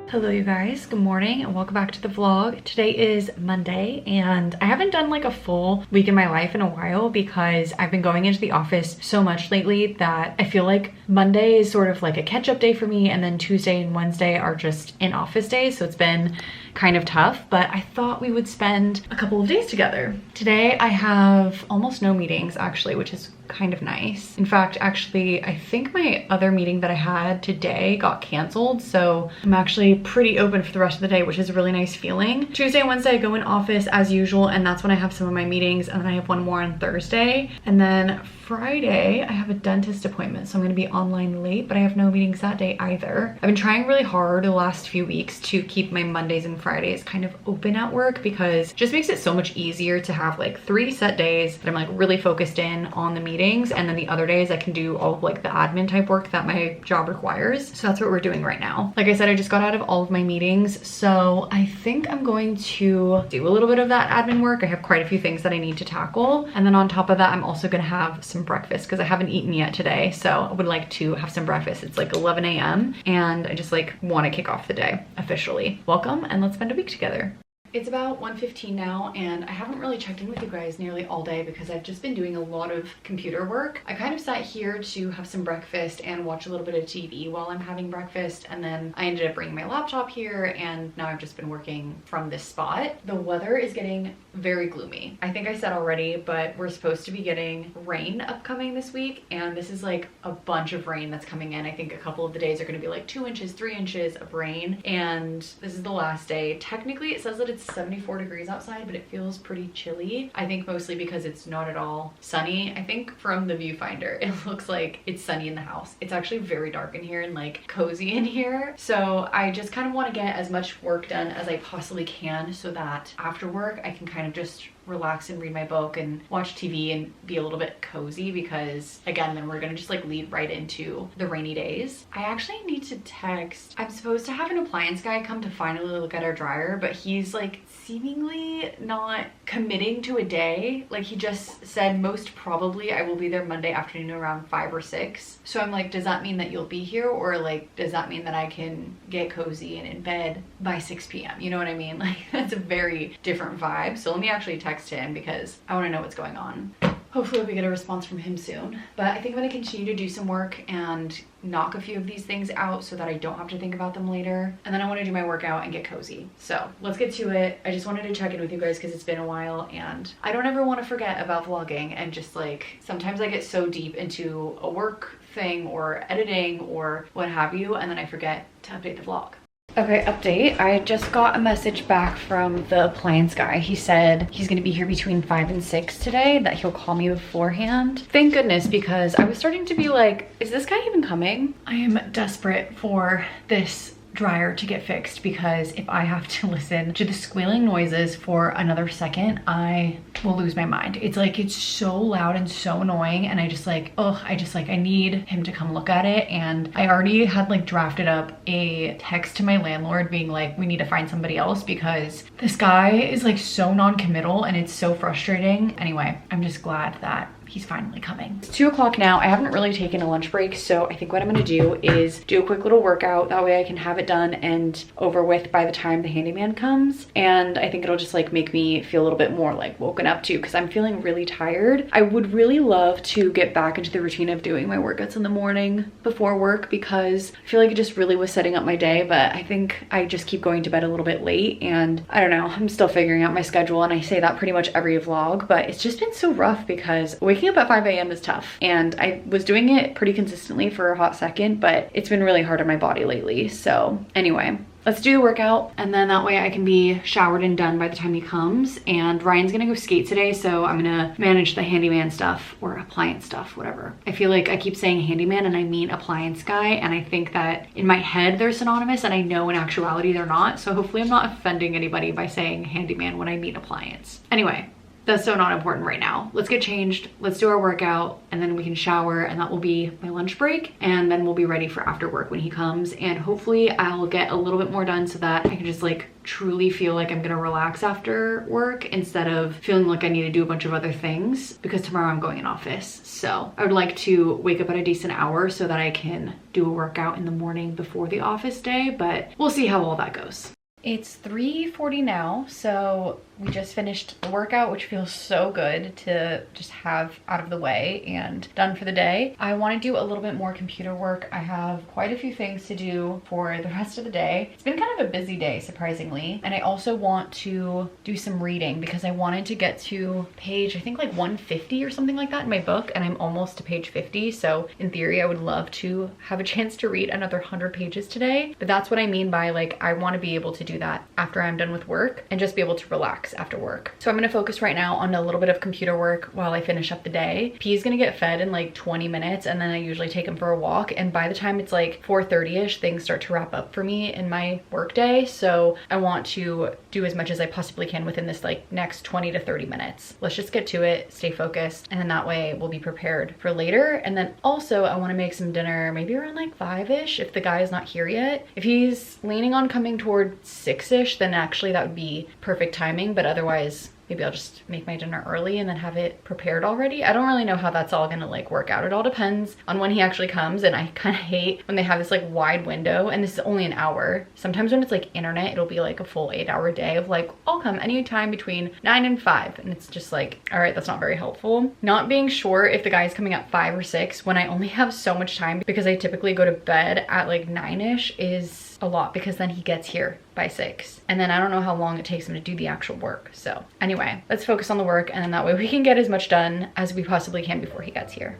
Hello you guys, good morning and welcome back to the vlog. Today is Monday and I haven't done like a full week in my life in a while because I've been going into the office so much lately that I feel like Monday is sort of like a catch-up day for me, and then Tuesday and Wednesday are just in office days, so it's been kind of tough, but I thought we would spend a couple of days together. Today I have almost no meetings actually, which is kind of nice. In fact, actually, I think my other meeting that I had today got canceled, so I'm actually pretty open for the rest of the day, which is a really nice feeling. Tuesday and Wednesday I go in office as usual, and that's when I have some of my meetings, and then I have one more on Thursday. And then Friday, I have a dentist appointment, so I'm gonna be online late, but I have no meetings that day either. I've been trying really hard the last few weeks to keep my Mondays and Fridays kind of open at work because it just makes it so much easier to have like 3 set days that I'm like really focused in on the meetings, and then the other days I can do all of like the admin type work that my job requires. So that's what we're doing right now. Like I said, I just got out of all of my meetings, so I think I'm going to do a little bit of that admin work. I have quite a few things that I need to tackle, and then on top of that, I'm also gonna have some breakfast because I haven't eaten yet today, so I would like to have some breakfast. It's like 11 a.m. and I just like want to kick off the day officially. Welcome, and let's spend a week together. It's about 1:15 now, and I haven't really checked in with you guys nearly all day because I've just been doing a lot of computer work. I kind of sat here to have some breakfast and watch a little bit of TV while I'm having breakfast, and then I ended up bringing my laptop here, and now I've just been working from this spot. The weather is getting very gloomy. I think I said already, but we're supposed to be getting rain upcoming this week, and this is like a bunch of rain that's coming in. I think a couple of the days are going to be like 2 inches, 3 inches of rain, and this is the last day. Technically, it says that it's 74 degrees outside, but it feels pretty chilly. I think mostly because it's not at all sunny. I think from the viewfinder, it looks like it's sunny in the house. It's actually very dark in here and like cozy in here. So I just kind of want to get as much work done as I possibly can so that after work, I can kind of just relax and read my book and watch TV and be a little bit cozy, because again, then we're gonna just like lead right into the rainy days. I actually need to text. I'm supposed to have an appliance guy come to finally look at our dryer, but he's like seemingly not committing to a day. Like he just said most probably I will be there Monday afternoon around 5 or 6. So I'm like, does that mean that you'll be here, or like does that mean that I can get cozy and in bed by 6 p.m? You know what I mean? Like that's a very different vibe. So let me actually text him because I want to know what's going on. Hopefully we get a response from him soon. But I think I'm going to continue to do some work and knock a few of these things out so that I don't have to think about them later. And then I want to do my workout and get cozy. So let's get to it. I just wanted to check in with you guys because it's been a while, and I don't ever want to forget about vlogging, and just like sometimes I get so deep into a work thing or editing or what have you, and then I forget to update the vlog. Okay, update. I just got a message back from the appliance guy. He said he's gonna be here between 5 and 6 today, that he'll call me beforehand. Thank goodness, because I was starting to be like, is this guy even coming? I am desperate for this dryer to get fixed, because if I have to listen to the squealing noises for another second, I will lose my mind. It's like, it's so loud and so annoying, and I just like, ugh, I need him to come look at it. And I already had like drafted up a text to my landlord being like, we need to find somebody else because this guy is like so non-committal and it's so frustrating. Anyway, I'm just glad that he's finally coming. It's 2 o'clock now. I haven't really taken a lunch break, so I think what I'm gonna do is do a quick little workout. That way I can have it done and over with by the time the handyman comes. And I think it'll just like make me feel a little bit more like woken up too, because I'm feeling really tired. I would really love to get back into the routine of doing my workouts in the morning before work, because I feel like it just really was setting up my day, but I think I just keep going to bed a little bit late, and I don't know, I'm still figuring out my schedule, and I say that pretty much every vlog, but it's just been so rough because waking up at 5 a.m. is tough, and I was doing it pretty consistently for a hot second, but it's been really hard on my body lately. So anyway, let's do the workout, and then that way I can be showered and done by the time he comes. And Ryan's gonna go skate today, so I'm gonna manage the handyman stuff, or appliance stuff, whatever. I feel like I keep saying handyman and I mean appliance guy, and I think that in my head they're synonymous, and I know in actuality they're not. So hopefully I'm not offending anybody by saying handyman when I mean appliance. Anyway, that's so not important right now. Let's get changed, let's do our workout, and then we can shower, and that will be my lunch break, and then we'll be ready for after work when he comes, and hopefully I'll get a little bit more done so that I can just like truly feel like I'm gonna relax after work instead of feeling like I need to do a bunch of other things, because tomorrow I'm going in office. So I would like to wake up at a decent hour so that I can do a workout in the morning before the office day, but we'll see how all that goes. It's 3:40 now, so we just finished the workout, which feels so good to just have out of the way and done for the day. I want to do a little bit more computer work. I have quite a few things to do for the rest of the day. It's been kind of a busy day, surprisingly. And I also want to do some reading because I wanted to get to page, I think like 150 or something like that in my book, and I'm almost to page 50. So in theory, I would love to have a chance to read another 100 pages today. But that's what I mean by like, I want to be able to do that after I'm done with work and just be able to relax after work. So I'm gonna focus right now on a little bit of computer work while I finish up the day. P's gonna get fed in like 20 minutes, and then I usually take him for a walk. And by the time it's like 4:30ish, things start to wrap up for me in my work day. So I want to do as much as I possibly can within this like next 20 to 30 minutes. Let's just get to it, stay focused, and then that way we'll be prepared for later. And then also I wanna make some dinner maybe around like 5ish if the guy is not here yet. If he's leaning on coming toward 6ish, then actually that would be perfect timing, but otherwise maybe I'll just make my dinner early and then have it prepared already. I don't really know how that's all gonna like work out. It all depends on when he actually comes, and I kind of hate when they have this like wide window, and this is only an hour. Sometimes when it's like internet, it'll be like a full 8-hour day of like, I'll come anytime between 9 and 5, and it's just like, all right, that's not very helpful. Not being sure if the guy is coming at 5 or 6 when I only have so much time because I typically go to bed at like 9ish is a lot, because then he gets here by 6, and then I don't know how long it takes him to do the actual work. So anyway, let's focus on the work, and then that way we can get as much done as we possibly can before he gets here.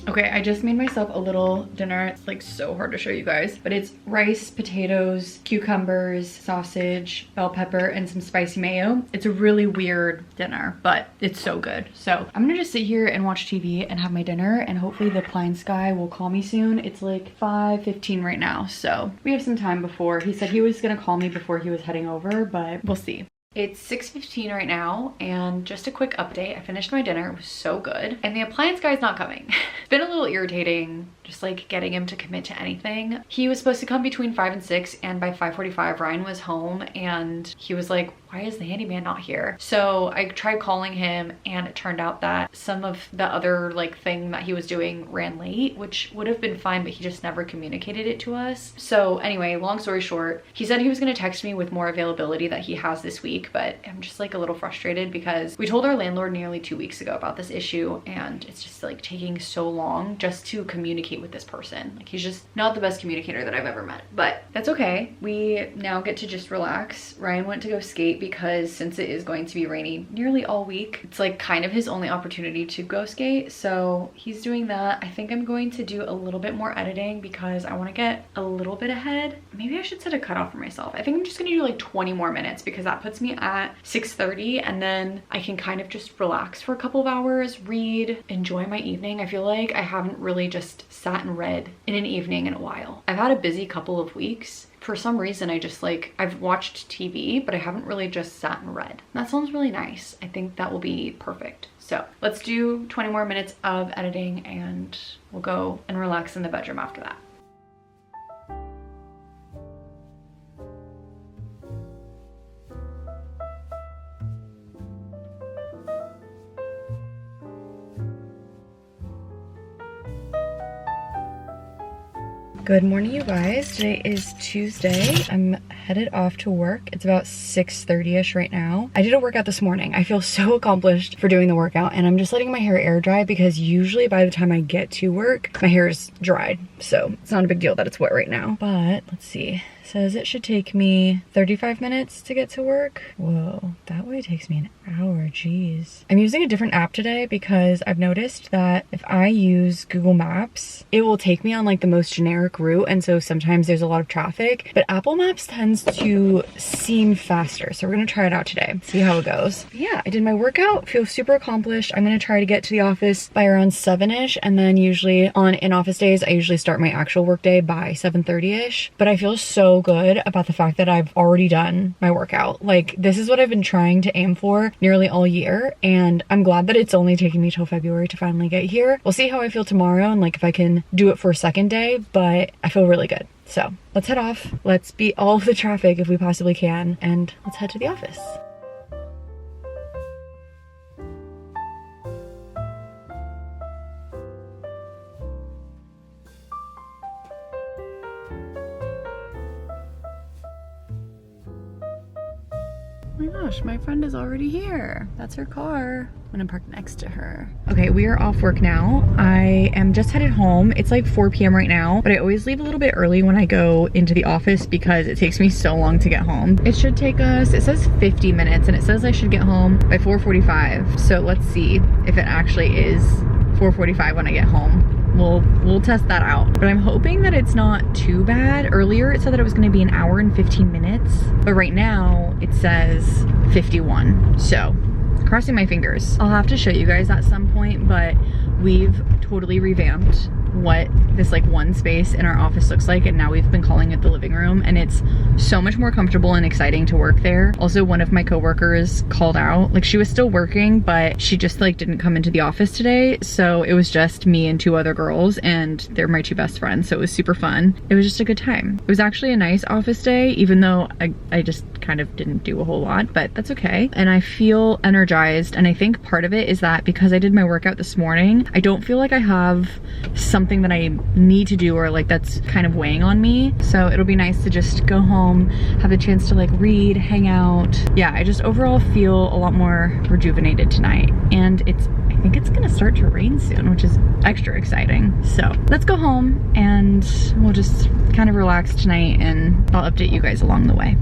Okay, I just made myself a little dinner. It's like so hard to show you guys, but it's rice, potatoes, cucumbers, sausage, bell pepper, and some spicy mayo. It's a really weird dinner, but it's so good. So I'm gonna just sit here and watch TV and have my dinner, and hopefully the appliance guy will call me soon. It's like 5:15 right now, so we have some time before. He said he was gonna call me before he was heading over, but we'll see. It's 6:15 right now, and just a quick update. I finished my dinner. It was so good. And the appliance guy's not coming. It's been a little irritating just like getting him to commit to anything. He was supposed to come between 5 and 6, and by 5:45 Ryan was home, and he was like, why is the handyman not here? So I tried calling him, and it turned out that some of the other like thing that he was doing ran late, which would have been fine, but he just never communicated it to us. So anyway, long story short, he said he was gonna text me with more availability that he has this week, but I'm just like a little frustrated because we told our landlord nearly 2 weeks ago about this issue, and it's just like taking so long just to communicate with this person. Like, he's just not the best communicator that I've ever met, but that's okay. We now get to just relax. Ryan went to go skate because since it is going to be rainy nearly all week, it's like kind of his only opportunity to go skate. So he's doing that. I think I'm going to do a little bit more editing because I want to get a little bit ahead. Maybe I should set a cutoff for myself. I think I'm just gonna do like 20 more minutes because that puts me at 6:30, and then I can kind of just relax for a couple of hours, read, enjoy my evening. I feel like I haven't really just sat and read in an evening in a while. I've had a busy couple of weeks. For some reason, I just like, I've watched TV, but I haven't really just sat and read. That sounds really nice. I think that will be perfect. So let's do 20 more minutes of editing, and we'll go and relax in the bedroom after that. Good morning, you guys. Today is Tuesday. I'm headed off to work. It's about 6:30ish right now. I did a workout this morning. I feel so accomplished for doing the workout, and I'm just letting my hair air dry because usually by the time I get to work, my hair is dried. So it's not a big deal that it's wet right now. But let's see. says it should take me 35 minutes to get to work. Whoa, that way takes me an hour, geez. I'm using a different app today because I've noticed that if I use Google Maps, it will take me on like the most generic route, and so sometimes there's a lot of traffic, but Apple Maps tends to seem faster. So we're gonna try it out today, see how it goes. But yeah, I did my workout, feel super accomplished. I'm gonna try to get to the office by around 7-ish, and then usually on in-office days, I usually start my actual workday by 7:30-ish. But I feel so good about the fact that I've already done my workout. Like, this is what I've been trying to aim for nearly all year, and I'm glad that it's only taking me till February to finally get here. We'll see how I feel tomorrow and like if I can do it for a second day, but I feel really good. So let's head off. Let's beat all of the traffic if we possibly can, and let's head to the office. Oh my gosh, my friend is already here. That's her car. I'm gonna park next to her. Okay, we are off work now. I am just headed home. It's like 4 p.m. right now, but I always leave a little bit early when I go into the office because it takes me so long to get home. It should take us, it says 50 minutes, and it says I should get home by 4:45. So let's see if it actually is 4:45 when I get home. We'll test that out, but I'm hoping that it's not too bad. Earlier it said that it was going to be an hour and 15 minutes, but right now it says 51. So crossing my fingers. I'll have to show you guys at some point, but we've totally revamped what this like one space in our office looks like, and now we've been calling it the living room, and it's so much more comfortable and exciting to work there. Also, one of my coworkers called out, like she was still working, but she just like didn't come into the office today, so it was just me and 2 other girls, and they're my 2 best friends, so it was super fun. It was just a good time. It was actually a nice office day, even though I just kind of didn't do a whole lot, but that's okay. And I feel energized, and I think part of it is that because I did my workout this morning, I don't feel like I have something that I need to do or like that's kind of weighing on me. So it'll be nice to just go home, have a chance to like read, hang out. Yeah, I just overall feel a lot more rejuvenated tonight, and I think it's gonna start to rain soon, which is extra exciting. So let's go home and we'll just kind of relax tonight, and I'll update you guys along the way.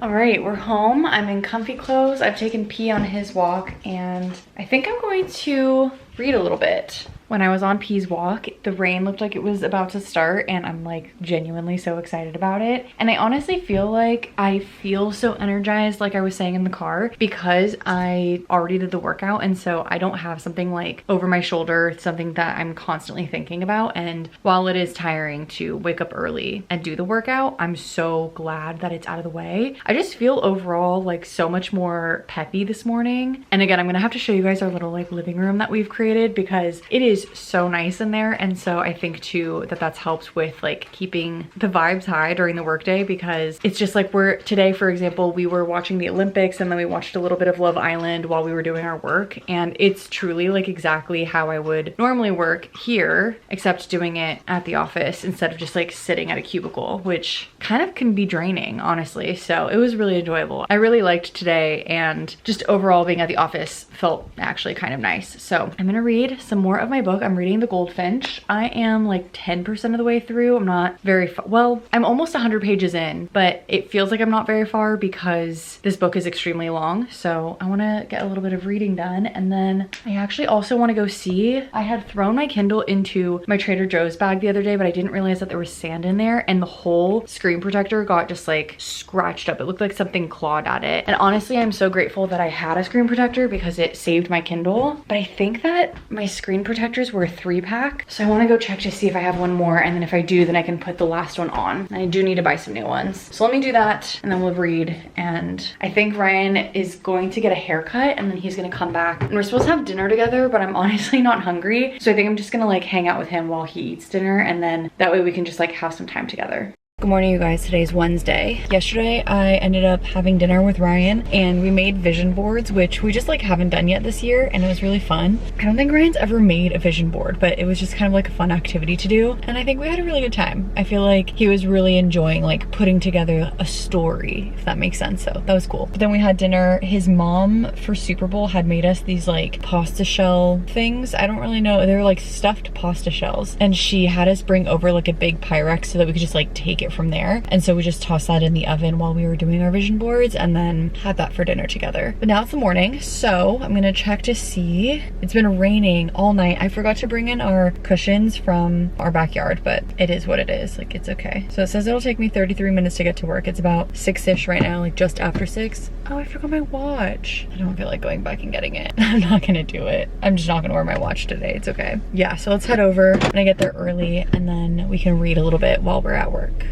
All right, we're home. I'm in comfy clothes. I've taken P on his walk, and I think I'm going to read a little bit. When I was on P's walk, the rain looked like it was about to start, and I'm like genuinely so excited about it. And I honestly feel like I feel so energized, like I was saying in the car, because I already did the workout, and so I don't have something like over my shoulder, something that I'm constantly thinking about. And while it is tiring to wake up early and do the workout, I'm so glad that it's out of the way. I just feel overall like so much more peppy this morning. And again, I'm gonna have to show you guys our little like living room that we've created, because it is so nice in there. And so I think too that that's helped with like keeping the vibes high during the workday, because it's just like today, for example, we were watching the Olympics, and then we watched a little bit of Love Island while we were doing our work, and it's truly like exactly how I would normally work here, except doing it at the office instead of just like sitting at a cubicle, which kind of can be draining, honestly. So it was really enjoyable. I really liked today, and just overall being at the office felt actually kind of nice. So I'm gonna read some more of my book. I'm reading The Goldfinch. I am like 10% of the way through. I'm not very far. Well, I'm almost 100 pages in, but it feels like I'm not very far because this book is extremely long. So I want to get a little bit of reading done, and then I actually also want to go see. I had thrown my Kindle into my Trader Joe's bag the other day, but I didn't realize that there was sand in there, and the whole screen protector got just like scratched up. It looked like something clawed at it. And honestly, I'm so grateful that I had a screen protector because it saved my Kindle. But I think that my screen protectors were a 3-pack. So I want to go check to see if I have one more, and then if I do, then I can put the last one on. And I do need to buy some new ones. So let me do that, and then we'll read. And I think Ryan is going to get a haircut, and then he's gonna come back. And we're supposed to have dinner together, but I'm honestly not hungry. So I think I'm just gonna like hang out with him while he eats dinner, and then that way we can just like have some time together. Good morning, you guys. Today's Wednesday. Yesterday, I ended up having dinner with Ryan, and we made vision boards, which we just like haven't done yet this year, and it was really fun. I don't think Ryan's ever made a vision board, but it was just kind of like a fun activity to do, and I think we had a really good time. I feel like he was really enjoying like putting together a story, if that makes sense, so that was cool. But then we had dinner. His mom for Super Bowl had made us these like pasta shell things. I don't really know. They were like stuffed pasta shells, and she had us bring over like a big Pyrex so that we could just like take it it from there. And so we just tossed that in the oven while we were doing our vision boards and then had that for dinner together. But now it's the morning, so I'm gonna check to see. It's been raining all night. I forgot to bring in our cushions from our backyard, but it is what it is. Like, it's okay. So it says it'll take me 33 minutes to get to work. It's about 6-ish right now, like just after 6. Oh, I forgot my watch. I don't feel like going back and getting it. I'm not gonna do it. I'm just not gonna wear my watch today. It's okay. Yeah, so let's head over. I'm gonna get there early and then we can read a little bit while we're at work.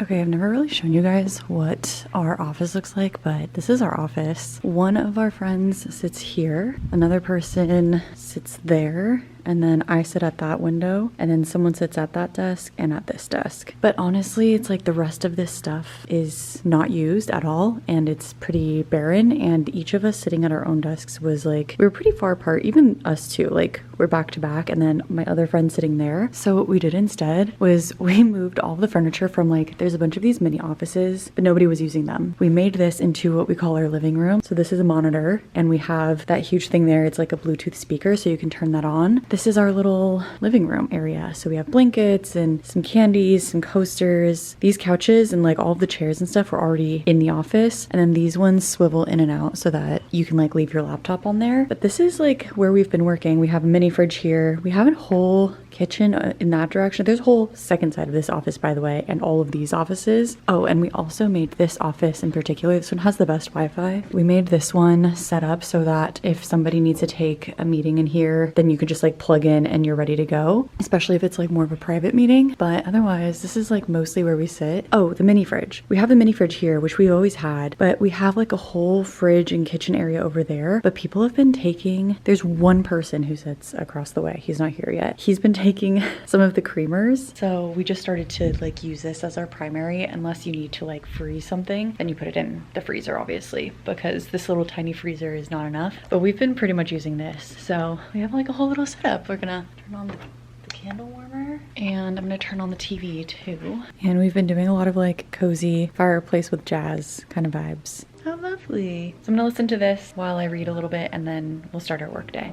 Okay, I've never really shown you guys what our office looks like, but this is our office. One of our friends sits here, another person sits there, and then I sit at that window, and then someone sits at that desk and at this desk. But honestly, it's like the rest of this stuff is not used at all, and it's pretty barren, and each of us sitting at our own desks was like, we were pretty far apart, even us two, like we're back to back, and then my other friend sitting there. So what we did instead was we moved all the furniture from like, there's a bunch of these mini offices, but nobody was using them. We made this into what we call our living room. So this is a monitor, and we have that huge thing there. It's like a Bluetooth speaker, so you can turn that on. This is our little living room area. So we have blankets and some candies, some coasters. These couches and like all of the chairs and stuff were already in the office. And then these ones swivel in and out so that you can like leave your laptop on there. But this is like where we've been working. We have a mini fridge here. We have a whole kitchen in that direction. There's a whole second side of this office, by the way, and all of these offices. Oh, and we also made this office in particular. This one has the best Wi-Fi. We made this one set up so that if somebody needs to take a meeting in here, then you could just like plug in and you're ready to go, especially if it's like more of a private meeting. But otherwise, this is like mostly where we sit. Oh, the mini fridge. We have the mini fridge here, which we always had, but we have like a whole fridge and kitchen area over there. But people have been taking, there's one person who sits across the way. He's not here yet. He's been taking some of the creamers. So we just started to like use this as our primary, unless you need to like freeze something, then you put it in the freezer, obviously, because this little tiny freezer is not enough. But we've been pretty much using this. So we have like a whole little setup. We're gonna turn on the candle warmer, and I'm gonna turn on the TV too. And we've been doing a lot of like cozy fireplace with jazz kind of vibes. How lovely. So I'm gonna listen to this while I read a little bit, and then we'll start our work day.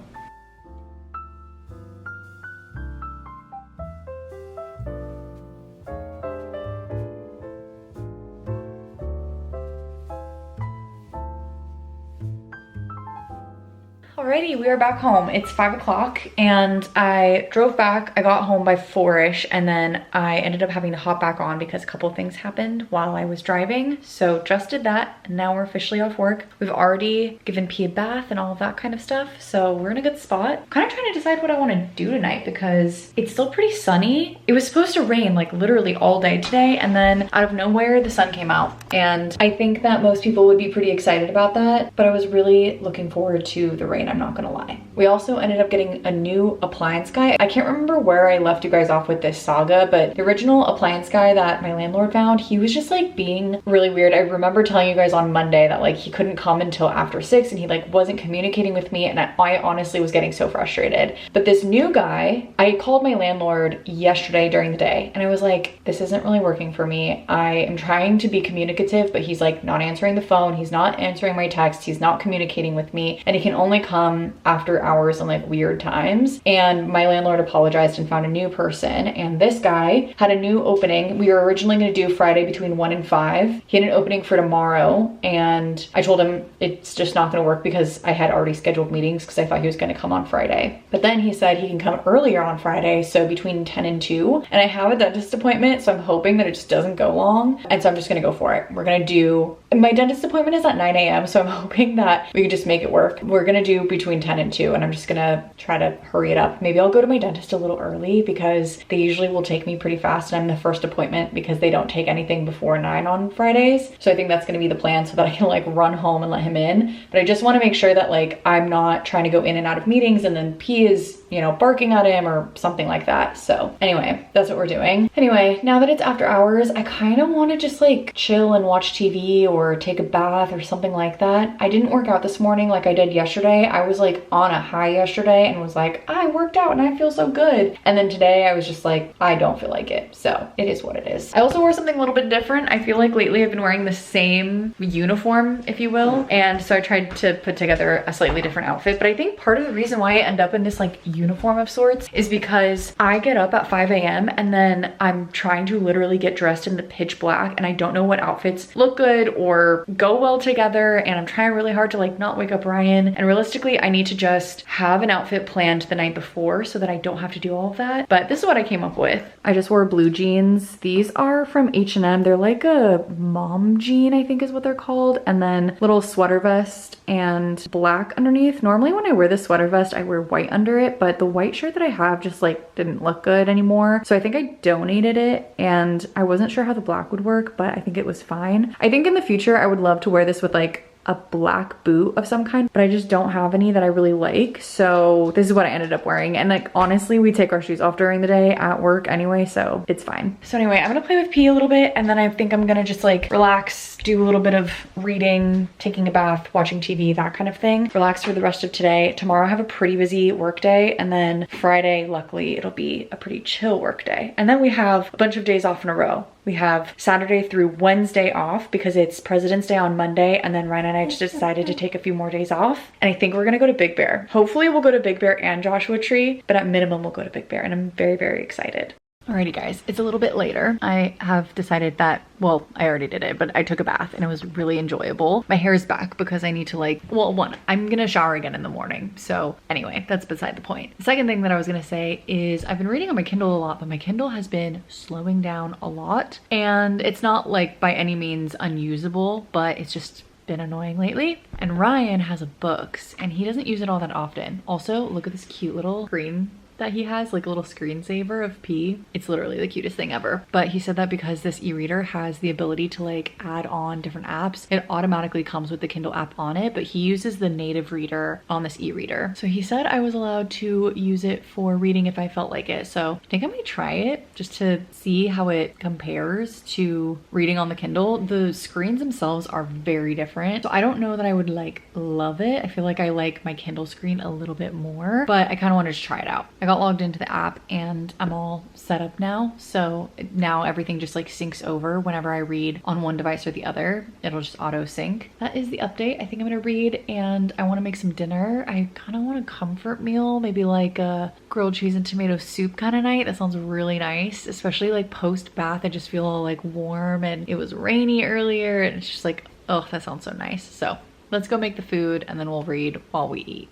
Alrighty, we are back home. It's 5 o'clock and I drove back. I got home by 4-ish and then I ended up having to hop back on because a couple things happened while I was driving. So just did that and now we're officially off work. We've already given P a bath and all of that kind of stuff. So we're in a good spot. Kind of trying to decide what I want to do tonight because it's still pretty sunny. It was supposed to rain like literally all day today and then out of nowhere the sun came out. And I think that most people would be pretty excited about that, but I was really looking forward to the rain. I'm not gonna lie. We also ended up getting a new appliance guy. I can't remember where I left you guys off with this saga, but the original appliance guy that my landlord found, he was just like being really weird. I remember telling you guys on Monday that like he couldn't come until after 6 and he like wasn't communicating with me, and I honestly was getting so frustrated. But this new guy, I called my landlord yesterday during the day and I was like, this isn't really working for me. I am trying to be communicative, but he's like not answering the phone. He's not answering my text. He's not communicating with me, and he can only come after hours and like weird times. And my landlord apologized and found a new person, and this guy had a new opening. We were originally going to do Friday between 1 and 5. He had an opening for tomorrow, and I told him it's just not going to work because I had already scheduled meetings because I thought he was going to come on Friday. But then he said he can come earlier on Friday, so between 10 and 2. And I have a dentist appointment, so I'm hoping that it just doesn't go long, and so I'm just going to go for it. We're going to do, my dentist appointment is at 9 a.m. so I'm hoping that we can just make it work. We're going to do between 10 and 2, and I'm just gonna try to hurry it up. Maybe I'll go to my dentist a little early because they usually will take me pretty fast, and I'm the first appointment because they don't take anything before 9 on Fridays. So I think that's gonna be the plan so that I can like run home and let him in. But I just want to make sure that like I'm not trying to go in and out of meetings and then P is, you know, barking at him or something like that. So anyway, that's what we're doing. Anyway, now that it's after hours, I kind of want to just like chill and watch TV or take a bath or something like that. I didn't work out this morning like I did yesterday. I was like on a high yesterday and was like, I worked out and I feel so good. And then today I was just like, I don't feel like it. So it is what it is. I also wore something a little bit different. I feel like lately I've been wearing the same uniform, if you will. And so I tried to put together a slightly different outfit. But I think part of the reason why I end up in this like uniform of sorts is because I get up at 5 a.m. and then I'm trying to literally get dressed in the pitch black and I don't know what outfits look good or go well together, and I'm trying really hard to like not wake up Ryan. And realistically, I need to just have an outfit planned the night before so that I don't have to do all of that. But this is what I came up with. I just wore blue jeans. These are from H&M. They're like a mom jean, I think is what they're called. And then little sweater vest and black underneath. Normally when I wear the sweater vest, I wear white under it, but the white shirt that I have just like didn't look good anymore. So I think I donated it, and I wasn't sure how the black would work, but I think it was fine. I think in the future, I would love to wear this with like a black boot of some kind, but I just don't have any that I really like. So this is what I ended up wearing. And like, honestly, we take our shoes off during the day at work anyway, so it's fine. So anyway, I'm gonna play with P a little bit, and then I think I'm gonna just like relax, do a little bit of reading, taking a bath, watching TV, that kind of thing. Relax for the rest of today. Tomorrow I have a pretty busy work day, and then Friday, luckily, it'll be a pretty chill work day. And then we have a bunch of days off in a row. We have Saturday through Wednesday off because it's President's Day on Monday, and then Ryan and I just decided to take a few more days off. And I think we're gonna go to Big Bear. Hopefully we'll go to Big Bear and Joshua Tree, but at minimum we'll go to Big Bear, and I'm very, very excited. Alrighty guys, it's a little bit later. I have decided that, well, I already did it, but I took a bath and it was really enjoyable. My hair is back because I need to like, well, one, I'm gonna shower again in the morning. So anyway, that's beside the point. The second thing that I was gonna say is I've been reading on my Kindle a lot, but my Kindle has been slowing down a lot. And it's not like by any means unusable, but it's just been annoying lately. And Ryan has a books and he doesn't use it all that often. Also, look at this cute little screen that he has, like a little screensaver of P. It's literally the cutest thing ever. But he said that because this e-reader has the ability to like add on different apps, it automatically comes with the Kindle app on it, but he uses the native reader on this e-reader. So he said I was allowed to use it for reading if I felt like it. So I think I might try it just to see how it compares to reading on the Kindle. The screens themselves are very different. So I don't know that I would like love it. I feel like I like my Kindle screen a little bit more, but I kind of wanted to try it out. I got logged into the app and I'm all set up now. So now everything just like syncs over whenever I read on one device or the other. It'll just auto sync. That is the update. I think I'm gonna read and I wanna make some dinner. I kind of want a comfort meal, maybe like a grilled cheese and tomato soup kind of night. That sounds really nice, especially like post bath. I just feel all like warm, and it was rainy earlier and it's just like, oh, that sounds so nice. So let's go make the food and then we'll read while we eat.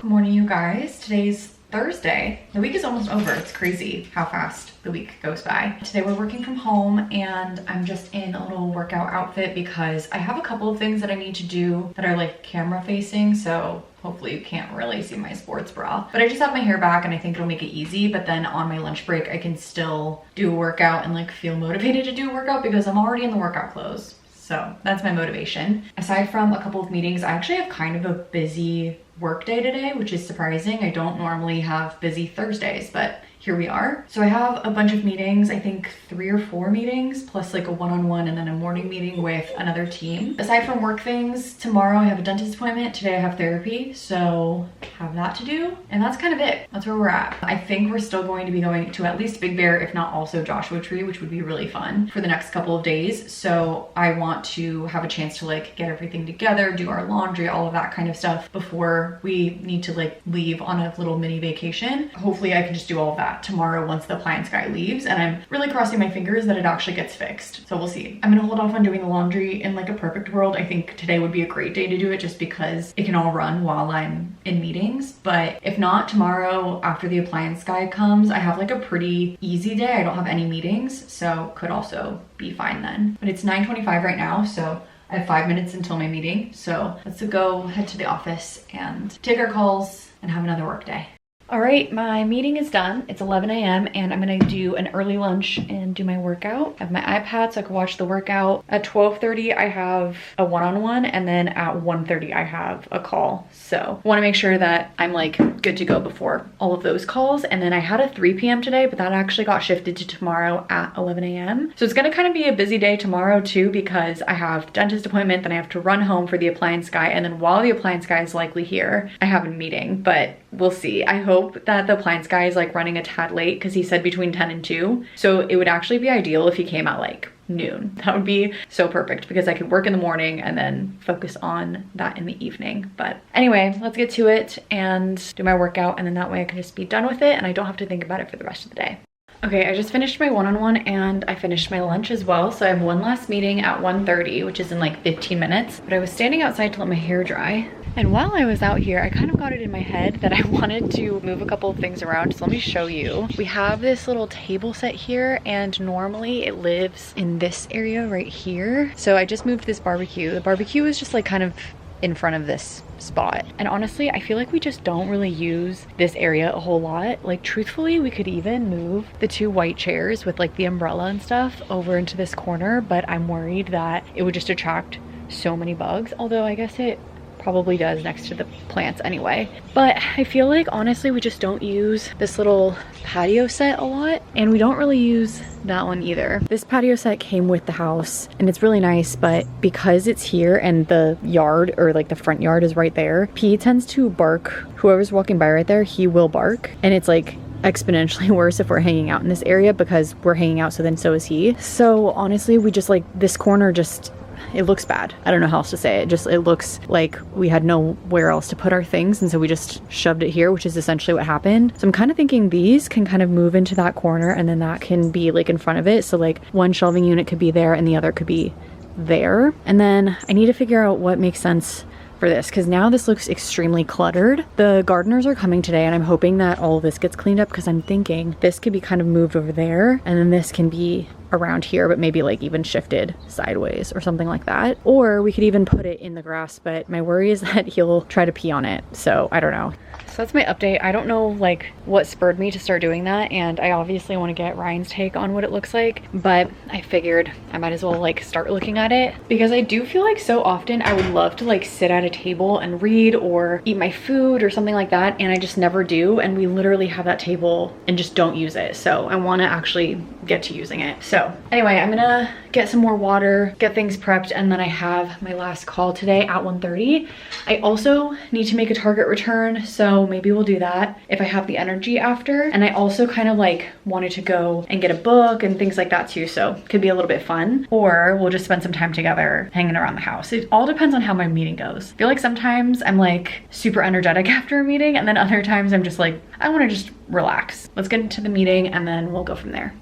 Good morning, you guys. Today's Thursday. The week is almost over. It's crazy how fast the week goes by. Today we're working from home and I'm just in a little workout outfit because I have a couple of things that I need to do that are like camera facing, so hopefully you can't really see my sports bra. But I just have my hair back and I think it'll make it easy, but then on my lunch break I can still do a workout and like feel motivated to do a workout because I'm already in the workout clothes. So that's my motivation. Aside from a couple of meetings, I actually have kind of a busy work day today, which is surprising. I don't normally have busy Thursdays, but here we are. So I have a bunch of meetings, I think 3 or 4 meetings, plus like a one-on-one and then a morning meeting with another team. Aside from work things, tomorrow I have a dentist appointment. Today I have therapy, so have that to do. And that's kind of it. That's where we're at. I think we're still going to be going to at least Big Bear, if not also Joshua Tree, which would be really fun for the next couple of days. So I want to have a chance to like get everything together, do our laundry, all of that kind of stuff before we need to like leave on a little mini vacation. Hopefully I can just do all of that tomorrow once the appliance guy leaves, and I'm really crossing my fingers that it actually gets fixed. So we'll see. I'm gonna hold off on doing the laundry. In like a perfect world, I think today would be a great day to do it just because it can all run while I'm in meetings. But if not, tomorrow after the appliance guy comes, I have like a pretty easy day. I don't have any meetings, so could also be fine then. But it's 9:25 right now, so I have 5 minutes until my meeting. So let's go head to the office and take our calls and have another work day. All right, my meeting is done. It's 11 a.m. and I'm gonna do an early lunch and do my workout. I have my iPad so I can watch the workout. At 12:30, I have a one-on-one, and then at 1:30, I have a call. So I wanna make sure that I'm like good to go before all of those calls. And then I had a 3 p.m. today, but that actually got shifted to tomorrow at 11 a.m. So it's gonna kind of be a busy day tomorrow too, because I have dentist appointment, then I have to run home for the appliance guy. And then while the appliance guy is likely here, I have a meeting, but we'll see. I hope that the appliance guy is like running a tad late because he said between 10 and 2. So it would actually be ideal if he came at like noon. That would be so perfect because I could work in the morning and then focus on that in the evening. But anyway, let's get to it and do my workout, and then that way I can just be done with it and I don't have to think about it for the rest of the day. Okay, I just finished my one-on-one and I finished my lunch as well. So I have one last meeting at 1:30, which is in like 15 minutes. But I was standing outside to let my hair dry. And while I was out here, I kind of got it in my head that I wanted to move a couple of things around. So let me show you. We have this little table set here, and normally it lives in this area right here. So I just moved this barbecue. The barbecue is just like kind of in front of this spot, and honestly I feel like we just don't really use this area a whole lot. Like truthfully, we could even move the 2 white chairs with like the umbrella and stuff over into this corner, but I'm worried that it would just attract so many bugs, although I guess it probably does next to the plants anyway. But I feel like honestly we just don't use this little patio set a lot, and we don't really use that one either. This patio set came with the house and it's really nice, but because it's here and the yard, or like the front yard, is right there, he tends to bark. Whoever's walking by right there, he will bark, and it's like exponentially worse if we're hanging out in this area because we're hanging out, so then so is he. So honestly we just like this corner, just it looks bad. I don't know how else to say it. Just it looks like we had nowhere else to put our things, and so we just shoved it here, which is essentially what happened. So I'm kind of thinking these can kind of move into that corner, and then that can be like in front of it. So like one shelving unit could be there and the other could be there. And then I need to figure out what makes sense for this, because now this looks extremely cluttered. The gardeners are coming today and I'm hoping that all of this gets cleaned up, because I'm thinking this could be kind of moved over there and then this can be around here, but maybe like even shifted sideways or something like that. Or we could even put it in the grass, but my worry is that he'll try to pee on it. So I don't know. So that's my update. I don't know like what spurred me to start doing that, and I obviously want to get Ryan's take on what it looks like, but I figured I might as well like start looking at it, because I do feel like so often I would love to like sit at a table and read or eat my food or something like that, and I just never do, and we literally have that table and just don't use it. So I want to actually get to using it. So anyway, I'm gonna get some more water, get things prepped, and then I have my last call today at 1:30. I also need to make a Target return, so maybe we'll do that if I have the energy after. And I also kind of like wanted to go and get a book and things like that too, so it could be a little bit fun. Or we'll just spend some time together hanging around the house. It all depends on how my meeting goes. I feel like sometimes I'm like super energetic after a meeting, and then other times I'm just like, I want to just relax. Let's get into the meeting and then we'll go from there.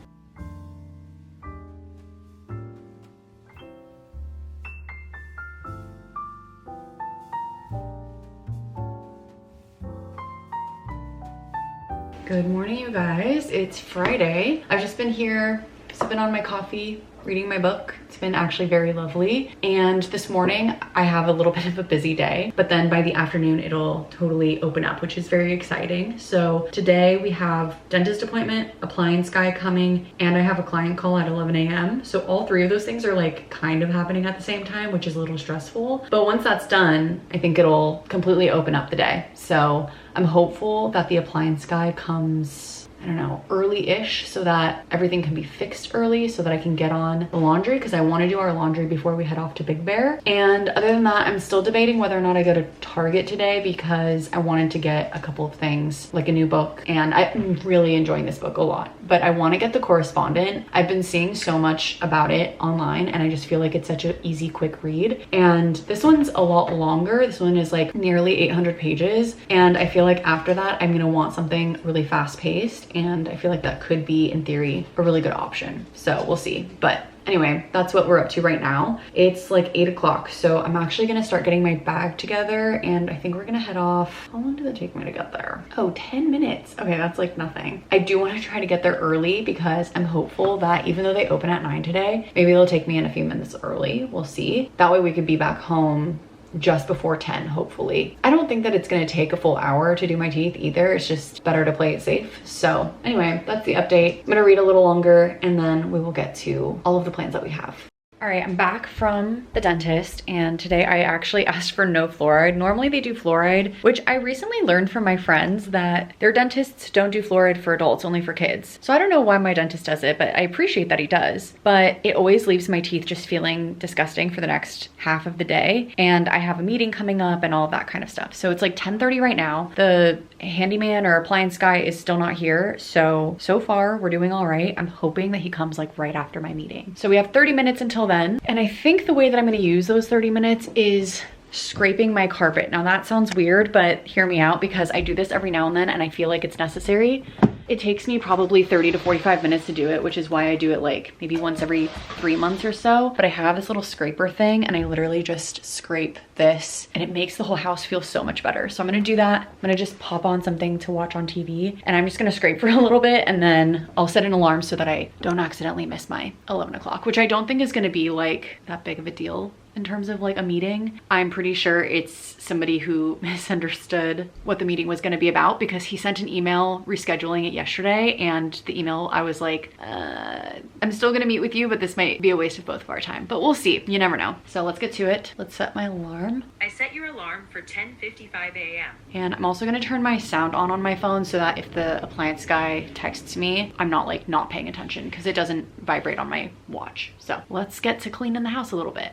Good morning, you guys. It's Friday. I've just been here sipping on my coffee, reading my book. It's been actually very lovely. And this morning I have a little bit of a busy day, but then by the afternoon it'll totally open up, which is very exciting. So today we have dentist appointment, appliance guy coming, and I have a client call at 11 a.m. So all 3 of those things are like kind of happening at the same time, which is a little stressful. But once that's done, I think it'll completely open up the day. So I'm hopeful that the appliance guy comes, I don't know, early-ish, so that everything can be fixed early so that I can get on the laundry, because I want to do our laundry before we head off to Big Bear. And other than that, I'm still debating whether or not I go to Target today, because I wanted to get a couple of things, like a new book, and I'm really enjoying this book a lot, but I want to get The Correspondent. I've been seeing so much about it online and I just feel like it's such an easy, quick read. And this one's a lot longer. This one is like nearly 800 pages, and I feel like after that I'm gonna want something really fast-paced, and I feel like that could be, in theory, a really good option. So we'll see. But anyway, that's what we're up to right now. It's like 8 o'clock, so I'm actually gonna start getting my bag together, and I think we're gonna head off. How long did it take me to get there? Oh, 10 minutes. Okay, that's like nothing. I do want to try to get there early, because I'm hopeful that even though they open at 9 today, maybe they'll take me in a few minutes early. We'll see. That way we could be back home just before 10, hopefully. I don't think that it's gonna take a full hour to do my teeth either. It's just better to play it safe. So anyway, that's the update. I'm gonna read a little longer and then we will get to all of the plans that we have. All right, I'm back from the dentist, and today I actually asked for no fluoride. Normally they do fluoride, which I recently learned from my friends that their dentists don't do fluoride for adults, only for kids. So I don't know why my dentist does it, but I appreciate that he does. But it always leaves my teeth just feeling disgusting for the next half of the day. And I have a meeting coming up and all of that kind of stuff. So it's like 10:30 right now. The handyman or appliance guy is still not here. So far we're doing all right. I'm hoping that he comes like right after my meeting. So we have 30 minutes until then. And I think the way that I'm gonna use those 30 minutes is scraping my carpet. Now that sounds weird, but hear me out because I do this every now and then and I feel like it's necessary. It takes me probably 30 to 45 minutes to do it, which is why I do it like maybe once every 3 months or so. But I have this little scraper thing and I literally just scrape this and it makes the whole house feel so much better. So I'm gonna do that. I'm gonna just pop on something to watch on TV and I'm just gonna scrape for a little bit and then I'll set an alarm so that I don't accidentally miss my 11 o'clock, which I don't think is gonna be like that big of a deal. In terms of like a meeting, I'm pretty sure it's somebody who misunderstood what the meeting was going to be about because he sent an email rescheduling it yesterday and the email I was like, I'm still going to meet with you, but this might be a waste of both of our time, but we'll see. You never know. So let's get to it. Let's set my alarm. I set your alarm for 10:55 a.m. And I'm also going to turn my sound on my phone so that if the appliance guy texts me, I'm not like not paying attention because it doesn't vibrate on my watch. So let's get to cleaning the house a little bit.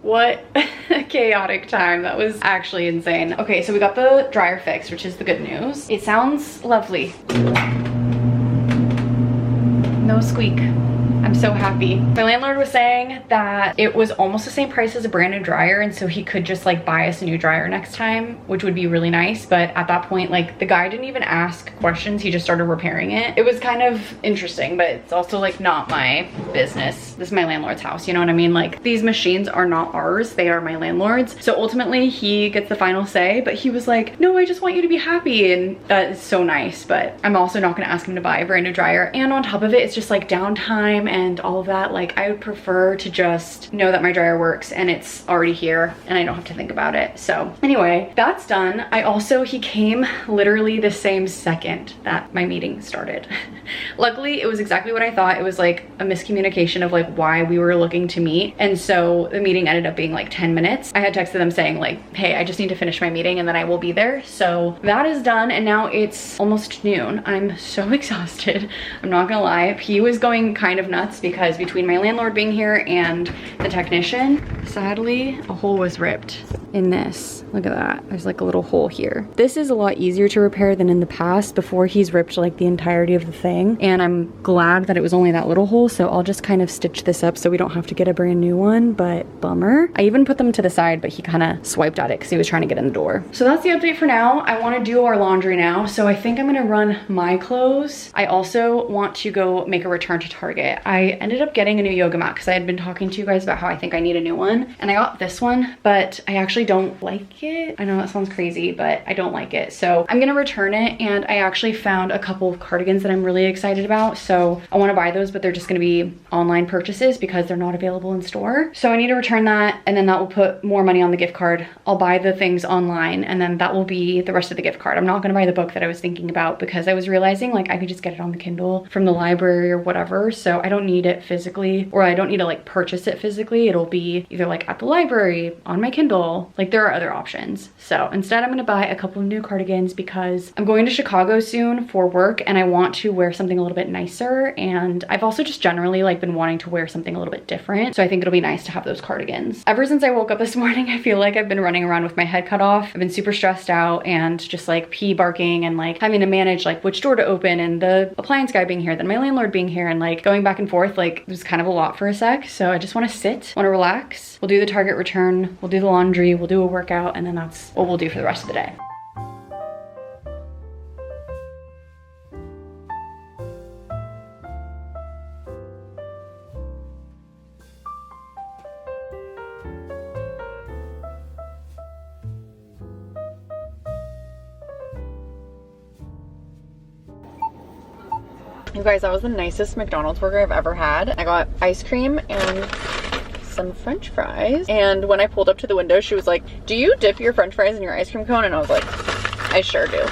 What a chaotic time. That was actually insane. Okay, so we got the dryer fixed, which is the good news. It sounds lovely. No squeak. I'm so happy. My landlord was saying that it was almost the same price as a brand new dryer and so he could just like buy us a new dryer next time, which would be really nice. But at that point, like the guy didn't even ask questions. He just started repairing it. It was kind of interesting, but it's also like not my business. This is my landlord's house, you know what I mean? Like these machines are not ours, they are my landlord's. So ultimately he gets the final say, but he was like, no, I just want you to be happy. And that is so nice, but I'm also not gonna ask him to buy a brand new dryer. And on top of it, it's just like downtime and all of that. Like I would prefer to just know that my dryer works and it's already here and I don't have to think about it. So anyway, that's done. He came literally the same second that my meeting started. Luckily, it was exactly what I thought. It was like a miscommunication of like why we were looking to meet. And so the meeting ended up being like 10 minutes. I had texted them saying like, hey, I just need to finish my meeting and then I will be there. So that is done. And now it's almost noon. I'm so exhausted. I'm not gonna lie. He was going kind of nuts because between my landlord being here and the technician, sadly, a hole was ripped in this. Look at that. There's like a little hole here. This is a lot easier to repair than in the past before he's ripped like the entirety of the thing. And I'm glad that it was only that little hole. So I'll just kind of stitch this up so we don't have to get a brand new one, but bummer. I even put them to the side, but he kind of swiped at it because he was trying to get in the door. So that's the update for now. I want to do our laundry now. So I think I'm going to run my clothes. I also want to go make a return to Target. I ended up getting a new yoga mat because I had been talking to you guys about how I think I need a new one. And I got this one, but I actually don't like it. I know that sounds crazy, but I don't like it. So I'm gonna return it, and I actually found a couple of cardigans that I'm really excited about. So I wanna buy those, but they're just gonna be online purchases because they're not available in store. So I need to return that, and then that will put more money on the gift card. I'll buy the things online, and then that will be the rest of the gift card. I'm not gonna buy the book that I was thinking about because I was realizing like I could just get it on the Kindle from the library or whatever. So I don't need it physically, or I don't need to like purchase it physically. It'll be either like at the library, on my Kindle. Like there are other options. So instead I'm gonna buy a couple of new cardigans because I'm going to Chicago soon for work and I want to wear something a little bit nicer. And I've also just generally like been wanting to wear something a little bit different. So I think it'll be nice to have those cardigans. Ever since I woke up this morning, I feel like I've been running around with my head cut off. I've been super stressed out and just like pee barking and like having to manage like which door to open and the appliance guy being here, then my landlord being here, and like going back and forth. Like it was kind of a lot for a sec. So I just want to sit, want to relax. We'll do the Target return, we'll do the laundry, we'll do a workout, and then that's what we'll do for the rest of the day. You guys, that was the nicest McDonald's burger I've ever had. I got ice cream and some french fries. And when I pulled up to the window, she was like, do you dip your french fries in your ice cream cone? And I was like, I sure do.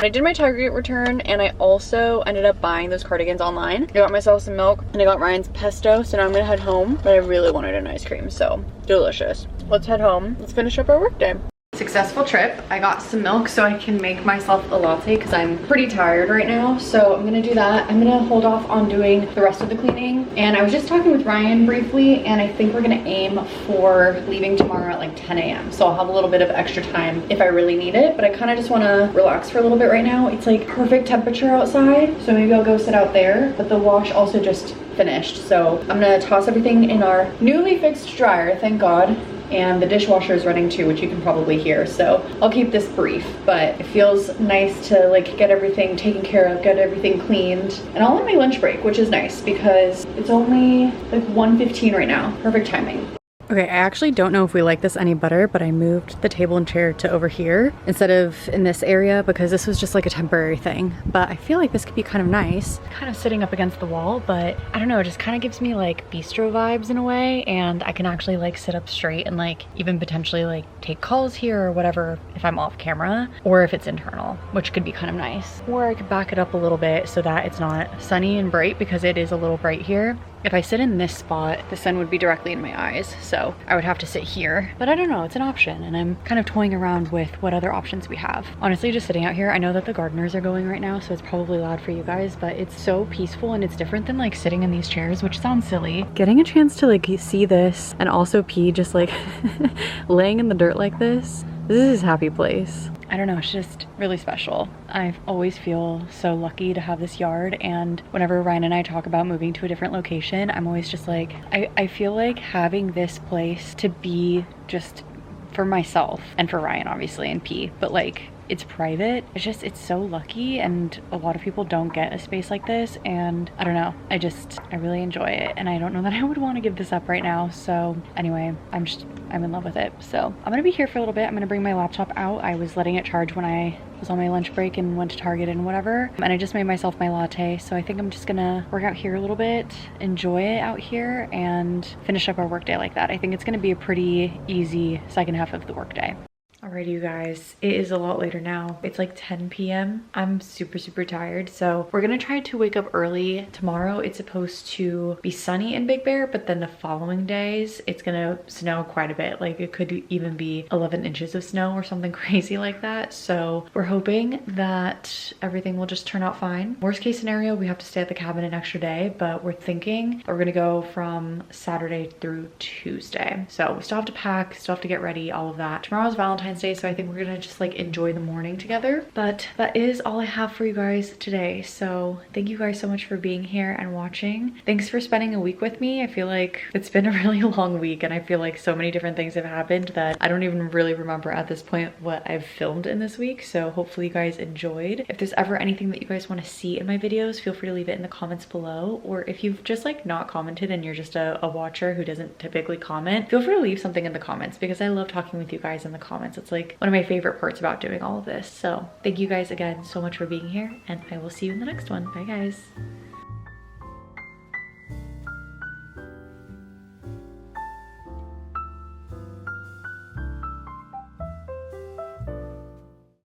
I did my Target return, and I also ended up buying those cardigans online. I got myself some milk and I got Ryan's pesto. So now I'm gonna head home, but I really wanted an ice cream, so delicious. Let's head home. Let's finish up our work day. successful trip. I got some milk so I can make myself a latte because I'm pretty tired right now. So I'm gonna do that. I'm gonna hold off on doing the rest of the cleaning. And I was just talking with Ryan briefly, and I think we're gonna aim for leaving tomorrow at like 10 a.m. So I'll have a little bit of extra time if I really need it, but I kind of just want to relax for a little bit right now. It's like perfect temperature outside, so maybe I'll go sit out there. But the wash also just finished, so I'm gonna toss everything in our newly fixed dryer, thank God. And the dishwasher is running too, which you can probably hear. So I'll keep this brief, but it feels nice to like get everything taken care of, get everything cleaned. And all on my lunch break, which is nice because it's only like 1:15 right now. Perfect timing. Okay, I actually don't know if we like this any better, but I moved the table and chair to over here instead of in this area because this was just like a temporary thing. But I feel like this could be kind of nice. Kind of sitting up against the wall, but I don't know, it just kind of gives me like bistro vibes in a way, and I can actually like sit up straight and like even potentially like take calls here or whatever if I'm off camera, or if it's internal, which could be kind of nice. Or I could back it up a little bit so that it's not sunny and bright because it is a little bright here. If I sit in this spot, the sun would be directly in my eyes, so I would have to sit here. But I don't know, it's an option, and I'm kind of toying around with what other options we have. Honestly, just sitting out here, I know that the gardeners are going right now, so it's probably loud for you guys, but it's so peaceful and it's different than like sitting in these chairs, which sounds silly. Getting a chance to like see this and also pee just like laying in the dirt like this is his happy place. I don't know, it's just really special. I always feel so lucky to have this yard, and whenever Ryan and I talk about moving to a different location, I'm always just like, I feel like having this place to be just for myself and for Ryan obviously and P, but like it's private. It's so lucky, and a lot of people don't get a space like this, and I don't know, I really enjoy it, and I don't know that I would want to give this up right now. So anyway, I'm in love with it. So I'm gonna be here for a little bit. I'm gonna bring my laptop out. I was letting it charge when I was on my lunch break and went to Target and whatever, and I just made myself my latte. So I think I'm just gonna work out here a little bit, enjoy it out here, and finish up our workday like that. I think it's gonna be a pretty easy second half of the workday. Alrighty, you guys, it is a lot later now. It's like 10 p.m. I'm super tired, so we're gonna try to wake up early. Tomorrow it's supposed to be sunny in Big Bear, but then the following days it's gonna snow quite a bit. Like it could even be 11 inches of snow or something crazy like that. So we're hoping that everything will just turn out fine. Worst case scenario, we have to stay at the cabin an extra day, but we're thinking that we're gonna go from Saturday through Tuesday. So we still have to pack, still have to get ready, all of that. Tomorrow's Valentine's Day, so I think we're gonna just like enjoy the morning together. But that is all I have for you guys today. So thank you guys so much for being here and watching. Thanks for spending a week with me. I feel like it's been a really long week, and I feel like so many different things have happened that I don't even really remember at this point what I've filmed in this week. So hopefully you guys enjoyed. If there's ever anything that you guys want to see in my videos, feel free to leave it in the comments below. Or if you've just like not commented and you're just a watcher who doesn't typically comment, feel free to leave something in the comments because I love talking with you guys in the comments. It's like one of my favorite parts about doing all of this. So thank you guys again so much for being here, and I will see you in the next one. Bye guys.